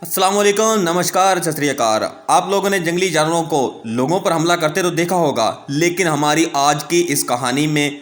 अस्सलाम वालेकुम, नमस्कार, सत श्री अकाल। आप लोगों ने जंगली जानवरों को लोगों पर हमला करते तो देखा होगा, लेकिन हमारी आज की इस कहानी में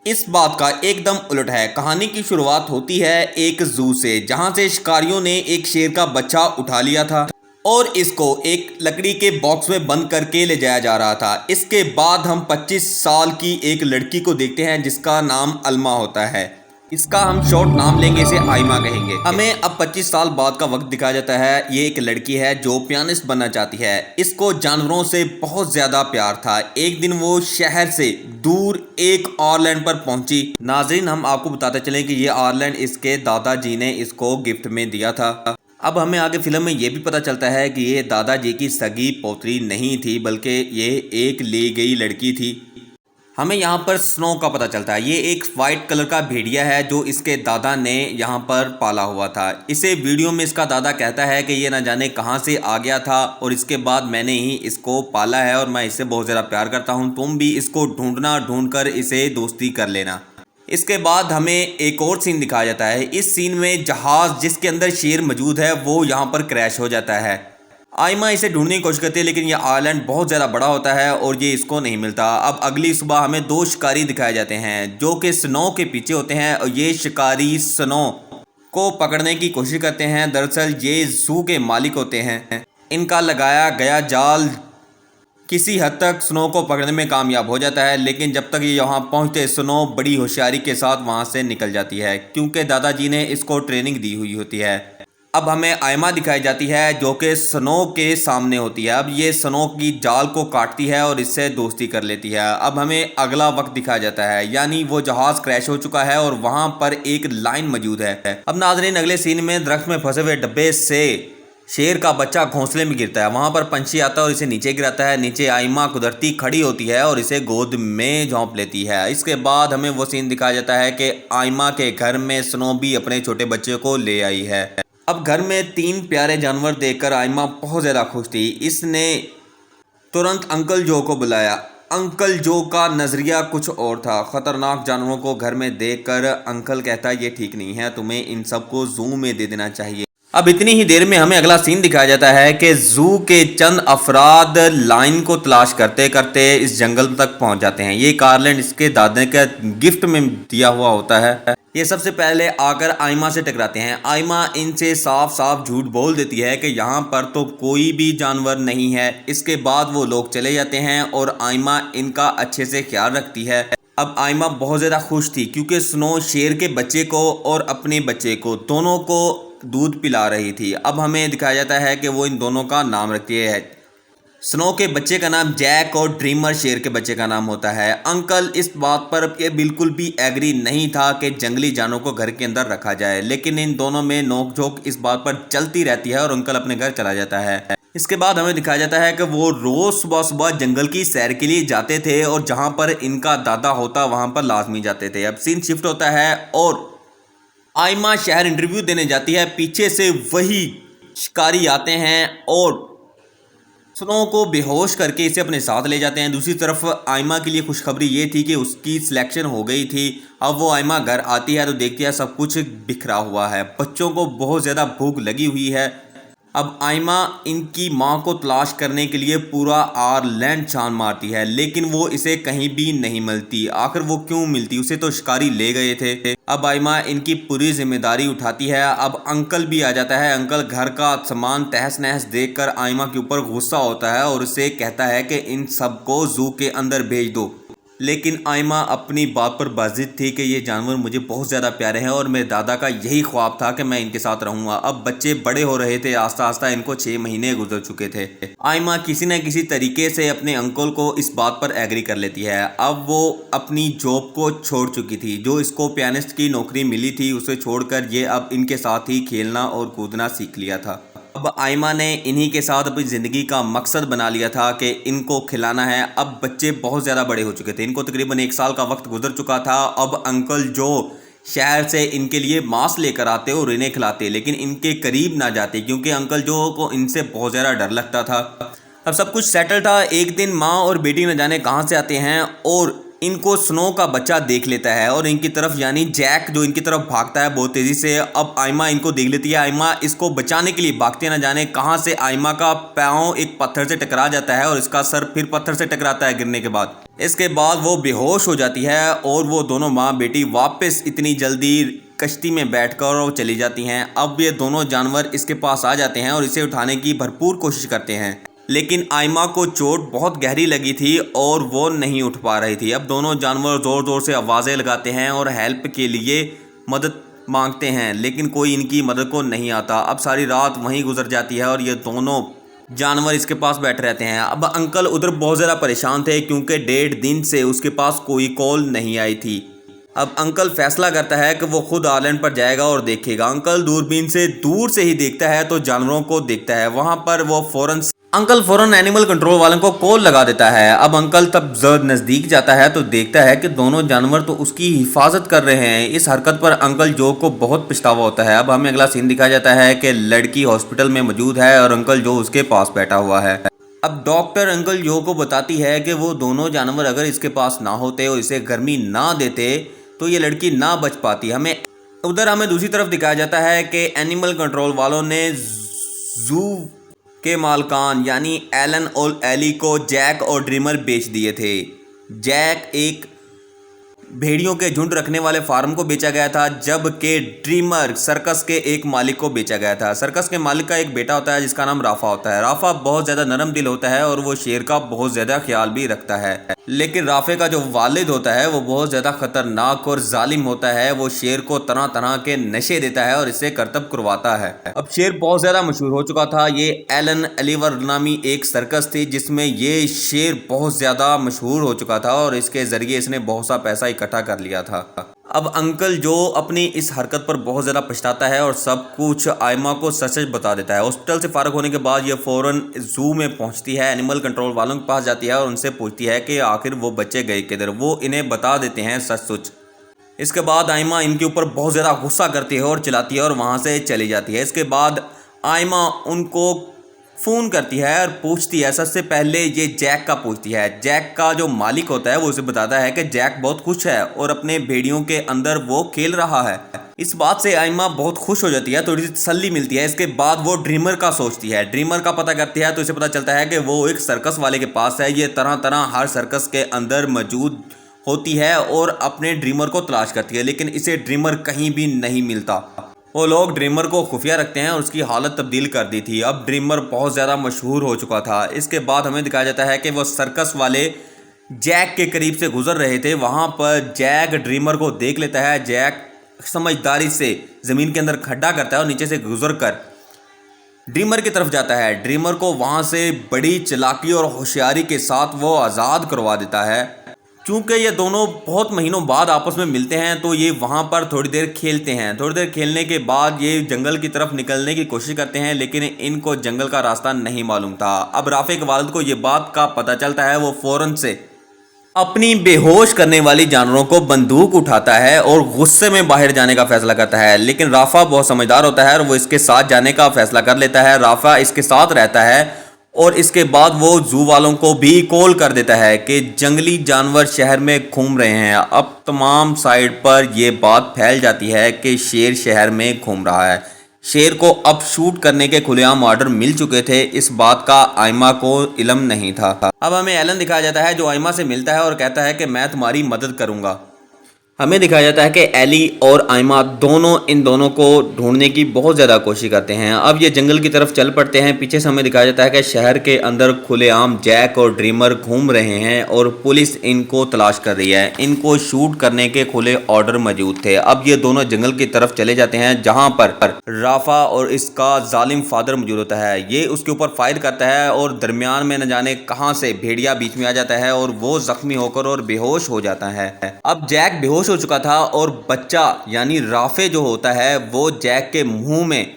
इस बात का एकदम उलट है। कहानी की शुरुआत होती है एक जू से, जहां से शिकारियों ने एक शेर का बच्चा उठा लिया था और इसको एक लकड़ी के बॉक्स में बंद करके ले जाया जा रहा था। इसके बाद हम 25 साल की एक लड़की को देखते हैं जिसका नाम अलमा होता है। इसका हम शॉर्ट नाम लेंगे, इसे आयमा कहेंगे। हमें अब 25 साल बाद का वक्त दिखाया जाता है। ये एक लड़की है जो पियानिस्ट बनना चाहती है। इसको जानवरों से बहुत ज्यादा प्यार था। एक दिन वो शहर से दूर एक आयरलैंड पर पहुंची। नाजरीन, हम आपको बताते चलें कि ये आयरलैंड इसके दादाजी ने इसको गिफ्ट में दिया था। अब हमें आगे फिल्म में ये भी पता चलता है कि ये दादाजी की सगी पौत्री नहीं थी, बल्कि ये एक ले गई लड़की थी। हमें यहाँ पर स्नो का पता चलता है। ये एक वाइट कलर का भेड़िया है जो इसके दादा ने यहाँ पर पाला हुआ था। इसे वीडियो में इसका दादा कहता है कि ये ना जाने कहाँ से आ गया था और इसके बाद मैंने ही इसको पाला है और मैं इससे बहुत ज़्यादा प्यार करता हूँ। तुम भी इसको ढूंढ कर इसे दोस्ती कर लेना। इसके बाद हमें एक और सीन दिखाया जाता है। इस सीन में जहाज़ जिसके अंदर शेर मौजूद है वो यहाँ पर क्रैश हो जाता है। आयमा इसे ढूंढने की कोशिश करती है, लेकिन यह आइलैंड बहुत ज़्यादा बड़ा होता है और ये इसको नहीं मिलता। अब अगली सुबह हमें दो शिकारी दिखाए जाते हैं जो कि स्नो के पीछे होते हैं और ये शिकारी स्नो को पकड़ने की कोशिश करते हैं। दरअसल ये जू के मालिक होते हैं। इनका लगाया गया जाल किसी हद तक स्नो को पकड़ने में कामयाब हो जाता है, लेकिन जब तक ये यहाँ पहुँचते स्नो बड़ी होशियारी के साथ वहाँ से निकल जाती है, क्योंकि दादाजी ने इसको ट्रेनिंग दी हुई होती है। अब हमें आयमा दिखाई जाती है जो कि स्नो के सामने होती है। अब ये स्नो की जाल को काटती है और इससे दोस्ती कर लेती है। अब हमें अगला वक्त दिखाया जाता है, यानी वो जहाज़ क्रैश हो चुका है और वहाँ पर एक लाइन मौजूद है। अब नाज़रीन, अगले सीन में दरख्त में फंसे हुए डब्बे से शेर का बच्चा घोंसले में गिरता है। वहाँ पर पंछी आता है और इसे नीचे गिराता है। नीचे आयमा कुदरती खड़ी होती है और इसे गोद में झोंप लेती है। इसके बाद हमें वो सीन दिखाया जाता है कि आयमा के घर में स्नो भी अपने छोटे बच्चे को ले आई है। अब घर में तीन प्यारे जानवर देखकर आयमा बहुत ज़्यादा खुश थी। इसने तुरंत अंकल जो को बुलाया। अंकल जो का नज़रिया कुछ और था। ख़तरनाक जानवरों को घर में देखकर अंकल कहता है ये ठीक नहीं है, तुम्हें इन सबको जू में दे देना चाहिए। अब इतनी ही देर में हमें अगला सीन दिखाया जाता है कि जू के चंद अफराद लाइन को तलाश करते करते इस जंगल तक पहुंच जाते हैं। ये आयरलैंड इसके दादे का गिफ्ट में दिया हुआ होता है। ये सबसे पहले आकर आयमा से टकराते हैं। आयमा इनसे साफ साफ झूठ बोल देती है कि यहाँ पर तो कोई भी जानवर नहीं है। इसके बाद वो लोग चले जाते हैं और आयमा इनका अच्छे से ख्याल रखती है। अब आयमा बहुत ज़्यादा खुश थी क्योंकि स्नो शेर के बच्चे को और अपने बच्चे को दोनों को दूध पिला रही थी। अब हमें दिखाया जाता है कि वो इन दोनों का नाम रखती है। स्नो के बच्चे का नाम जैक और ड्रीमर शेर के बच्चे का नाम होता है। अंकल इस बात पर बिल्कुल भी एग्री नहीं था कि जंगली जानवरों को घर के अंदर रखा जाए, लेकिन इन दोनों में नोकझोंक इस बात पर चलती रहती है और अंकल अपने घर चला जाता है। इसके बाद हमें दिखाया जाता है कि वो रोज सुबह सुबह जंगल की सैर के लिए जाते थे और जहां पर इनका दादा होता वहां पर लाजमी जाते थे। अब सीन शिफ्ट होता है और आयमा शहर इंटरव्यू देने जाती है। पीछे से वही शिकारी आते हैं और स्नो को बेहोश करके इसे अपने साथ ले जाते हैं। दूसरी तरफ आयमा के लिए खुशखबरी ये थी कि उसकी सिलेक्शन हो गई थी। अब वो आयमा घर आती है तो देखती है सब कुछ बिखरा हुआ है। बच्चों को बहुत ज़्यादा भूख लगी हुई है। अब आयमा इनकी मां को तलाश करने के लिए पूरा आयरलैंड छान मारती है, लेकिन वो इसे कहीं भी नहीं मिलती। आखिर वो क्यों मिलती, उसे तो शिकारी ले गए थे। अब आयमा इनकी पूरी जिम्मेदारी उठाती है। अब अंकल भी आ जाता है। अंकल घर का सामान तहस नहस देखकर आयमा के ऊपर गुस्सा होता है और उसे कहता है कि इन सबको जू के अंदर भेज दो। लेकिन आयमा अपनी बात पर बाजिद थी कि ये जानवर मुझे बहुत ज़्यादा प्यारे हैं और मेरे दादा का यही ख्वाब था कि मैं इनके साथ रहूँगा। अब बच्चे बड़े हो रहे थे, आस्ता आस्ता इनको 6 महीने गुजर चुके थे। आयमा किसी न किसी तरीके से अपने अंकल को इस बात पर एग्री कर लेती है। अब वो अपनी जॉब को छोड़ चुकी थी, जो इसको पियानिस्ट की नौकरी मिली थी उसे छोड़कर ये अब इनके साथ ही खेलना और कूदना सीख लिया था। अब आयमा ने इन्हीं के साथ अपनी ज़िंदगी का मकसद बना लिया था कि इनको खिलाना है। अब बच्चे बहुत ज़्यादा बड़े हो चुके थे, इनको तकरीबन 1 साल का वक्त गुजर चुका था। अब अंकल जो शहर से इनके लिए मांस लेकर आते और इन्हें खिलाते, लेकिन इनके करीब ना जाते क्योंकि अंकल जो को इनसे बहुत ज़्यादा डर लगता था। अब सब कुछ सेटल था। एक दिन माँ और बेटी न जाने कहाँ से आते हैं और इनको स्नो का बच्चा देख लेता है और इनकी तरफ यानी जैक जो इनकी तरफ भागता है बहुत तेज़ी से। अब आयमा इनको देख लेती है। आयमा इसको बचाने के लिए भागती है, ना जाने कहाँ से आयमा का पाँव एक पत्थर से टकरा जाता है और इसका सर फिर पत्थर से टकराता है गिरने के बाद। इसके बाद वो बेहोश हो जाती है और वो दोनों माँ बेटी वापस इतनी जल्दी कश्ती में बैठकर चली जाती हैं। अब ये दोनों जानवर इसके पास आ जाते हैं और इसे उठाने की भरपूर कोशिश करते हैं, लेकिन आयमा को चोट बहुत गहरी लगी थी और वो नहीं उठ पा रही थी। अब दोनों जानवर ज़ोर ज़ोर से आवाज़ें लगाते हैं और हेल्प के लिए मदद मांगते हैं, लेकिन कोई इनकी मदद को नहीं आता। अब सारी रात वहीं गुजर जाती है और ये दोनों जानवर इसके पास बैठे रहते हैं। अब अंकल उधर बहुत ज़्यादा परेशान थे क्योंकि 1.5 दिन से उसके पास कोई कॉल नहीं आई थी। अब अंकल फैसला करता है कि वो खुद आइलैंड पर जाएगा और देखेगा। अंकल दूरबीन से दूर से ही देखता है तो जानवरों को देखता है। वहाँ पर वो फ़ौरन एनिमल कंट्रोल वालों को कॉल लगा देता है। अब अंकल तब नज़दीक जाता है तो देखता है कि दोनों जानवर तो उसकी हिफाजत कर रहे हैं। इस हरकत पर अंकल जो को बहुत पछतावा होता है। अब हमें अगला सीन दिखाया जाता है कि लड़की हॉस्पिटल में मौजूद है और अंकल जो उसके पास बैठा हुआ है। अब डॉक्टर अंकल जो को बताती है कि वो दोनों जानवर अगर इसके पास ना होते और इसे गर्मी ना देते तो ये लड़की ना बच पाती। हमें दूसरी तरफ दिखाया जाता है कि एनिमल कंट्रोल वालों ने जू के मालकान यानी एलन और एली को जैक और ड्रीमर बेच दिए थे। जैक एक भेड़ियों के झुंड रखने वाले फार्म को बेचा गया था, जबकि ड्रीमर सर्कस के एक मालिक को बेचा गया था। सर्कस के मालिक का एक बेटा होता है जिसका नाम राफा होता है। राफा बहुत ज़्यादा नरम दिल होता है और वो शेर का बहुत ज़्यादा ख्याल भी रखता है, लेकिन राफे का जो वालिद होता है वो बहुत ज़्यादा खतरनाक और जालिम होता है। वो शेर को तरह तरह के नशे देता है और इसे करतब करवाता है। अब शेर बहुत ज़्यादा मशहूर हो चुका था। ये एलन एलिवर नामी एक सर्कस थी जिसमें ये शेर बहुत ज़्यादा मशहूर हो चुका था और इसके ज़रिए इसने बहुत सा पैसा इकट्ठा कर लिया था। अब अंकल जो अपनी इस हरकत पर बहुत ज़्यादा पछताता है और सब कुछ आयमा को सच सच बता देता है। हॉस्पिटल से फारग होने के बाद ये फ़ौरन जू में पहुंचती है, एनिमल कंट्रोल वालों के पास जाती है और उनसे पूछती है कि आखिर वो बच्चे गए किधर। वो इन्हें बता देते हैं सच सच। इसके बाद आयमा इनके ऊपर बहुत ज़्यादा गुस्सा करती है और चिल्लाती है और वहाँ से चली जाती है। इसके बाद आयमा उनको फ़ोन करती है और पूछती है, सबसे पहले ये जैक का पूछती है। जैक का जो मालिक होता है वो उसे बताता है कि जैक बहुत खुश है और अपने भेड़ियों के अंदर वो खेल रहा है। इस बात से आयमा बहुत खुश हो जाती है, थोड़ी सी तसल्ली मिलती है। इसके बाद वो ड्रीमर का सोचती है। ड्रीमर का पता करती है तो इसे पता चलता है कि वो एक सर्कस वाले के पास है। ये तरह तरह हर सर्कस के अंदर मौजूद होती है और अपने ड्रीमर को तलाश करती है, लेकिन इसे ड्रीमर कहीं भी नहीं मिलता। वो लोग ड्रीमर को खुफिया रखते हैं और उसकी हालत तब्दील कर दी थी। अब ड्रीमर बहुत ज़्यादा मशहूर हो चुका था। इसके बाद हमें दिखाया जाता है कि वो सर्कस वाले जैक के करीब से गुजर रहे थे। वहाँ पर जैक ड्रीमर को देख लेता है। जैक समझदारी से ज़मीन के अंदर खड्डा करता है और नीचे से गुजर कर ड्रीमर की तरफ जाता है। ड्रीमर को वहाँ से बड़ी चालाकी और होशियारी के साथ वो आज़ाद करवा देता है। चूँकि ये दोनों बहुत महीनों बाद आपस में मिलते हैं तो ये वहाँ पर थोड़ी देर खेलते हैं। थोड़ी देर खेलने के बाद ये जंगल की तरफ निकलने की कोशिश करते हैं, लेकिन इनको जंगल का रास्ता नहीं मालूम था। अब राफे के वालिद को ये बात का पता चलता है। वो फ़ौरन से अपनी बेहोश करने वाली जानवरों को बंदूक उठाता है और गुस्से में बाहर जाने का फैसला करता है, लेकिन राफा बहुत समझदार होता है और वो इसके साथ जाने का फैसला कर लेता है। राफा इसके साथ रहता है और इसके बाद वो जू वालों को भी कॉल कर देता है कि जंगली जानवर शहर में घूम रहे हैं। अब तमाम साइड पर यह बात फैल जाती है कि शेर शहर में घूम रहा है। शेर को अब शूट करने के खुलेआम ऑर्डर मिल चुके थे। इस बात का आयमा को इल्म नहीं था। अब हमें एलन दिखाया जाता है जो आयमा से मिलता है और कहता है कि मैं तुम्हारी मदद करूँगा। हमें दिखाया जाता है कि एली और आयमा दोनों इन दोनों को ढूंढने की बहुत ज़्यादा कोशिश करते हैं। अब ये जंगल की तरफ चल पड़ते हैं। पीछे से हमें दिखाया जाता है कि शहर के अंदर खुलेआम जैक और ड्रीमर घूम रहे हैं और पुलिस इनको तलाश कर रही है। इनको शूट करने के खुले ऑर्डर मौजूद थे। अब ये दोनों जंगल की तरफ चले जाते हैं जहाँ पर राफा और इसका जालिम फादर मौजूद होता है। ये उसके ऊपर फायर करता है और दरमियान में न जाने कहाँ से भेड़िया बीच में आ जाता है और वो जख्मी होकर और बेहोश हो जाता है। अब जैक बेहोश हो चुका था और बच्चा यानी राफे जो होता है वो जैक के मुंह में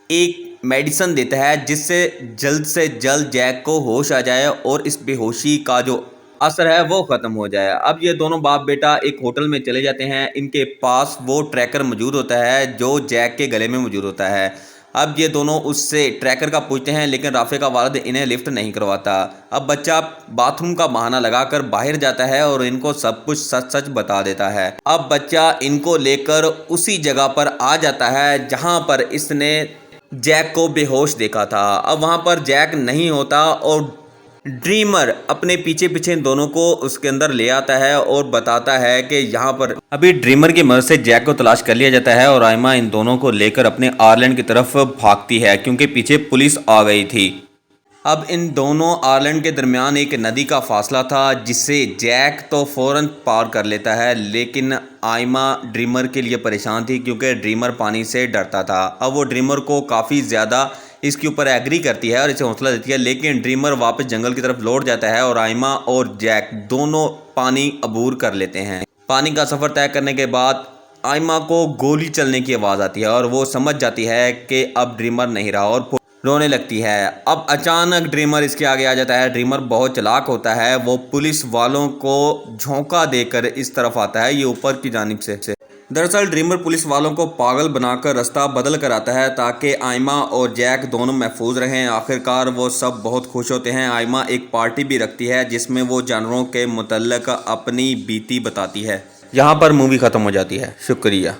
एक मेडिसिन देता है जिससे जल्द से जल्द जैक को होश आ जाए और इस बेहोशी का जो असर है वो ख़त्म हो जाए। अब ये दोनों बाप बेटा एक होटल में चले जाते हैं। इनके पास वो ट्रैकर मौजूद होता है जो जैक के गले में मौजूद होता है। अब ये दोनों उससे ट्रैकर का पूछते हैं, लेकिन राफे का वालिद इन्हें लिफ्ट नहीं करवाता। अब बच्चा बाथरूम का बहाना लगाकर बाहर जाता है और इनको सब कुछ सच सच बता देता है। अब बच्चा इनको लेकर उसी जगह पर आ जाता है जहां पर इसने जैक को बेहोश देखा था। अब वहां पर जैक नहीं होता और ड्रीमर अपने पीछे पीछे इन दोनों को उसके अंदर ले आता है और बताता है कि यहाँ पर अभी ड्रीमर की मदद से जैक को तलाश कर लिया जाता है और आयमा इन दोनों को लेकर अपने आयरलैंड की तरफ भागती है क्योंकि पीछे पुलिस आ गई थी। अब इन दोनों आयरलैंड के दरमियान एक नदी का फासला था जिससे जैक तो फ़ौरन पार कर लेता है, लेकिन आयमा ड्रीमर के लिए परेशान थी क्योंकि ड्रीमर पानी से डरता था। अब वो ड्रीमर को काफ़ी ज़्यादा इसके ऊपर एग्री करती है और इसे हौसला देती है, लेकिन ड्रीमर वापस जंगल की तरफ लौट जाता है और आयमा और जैक दोनों पानी अबूर कर लेते हैं। पानी का सफ़र तय करने के बाद आयमा को गोली चलने की आवाज़ आती है और वो समझ जाती है कि अब ड्रीमर नहीं रहा और रोने लगती है। अब अचानक ड्रीमर इसके आगे आ जाता है। ड्रीमर बहुत चालाक होता है, वो पुलिस वालों को झोंका देकर इस तरफ आता है, ये ऊपर की जानिब से। दरअसल ड्रीमर पुलिस वालों को पागल बनाकर रास्ता बदल कर आता है ताकि आयमा और जैक दोनों महफूज रहें। आखिरकार वो सब बहुत खुश होते हैं। आयमा एक पार्टी भी रखती है जिसमें वो जानवरों के मुतल्लिक अपनी बीती बताती है। यहाँ पर मूवी ख़त्म हो जाती है। शुक्रिया।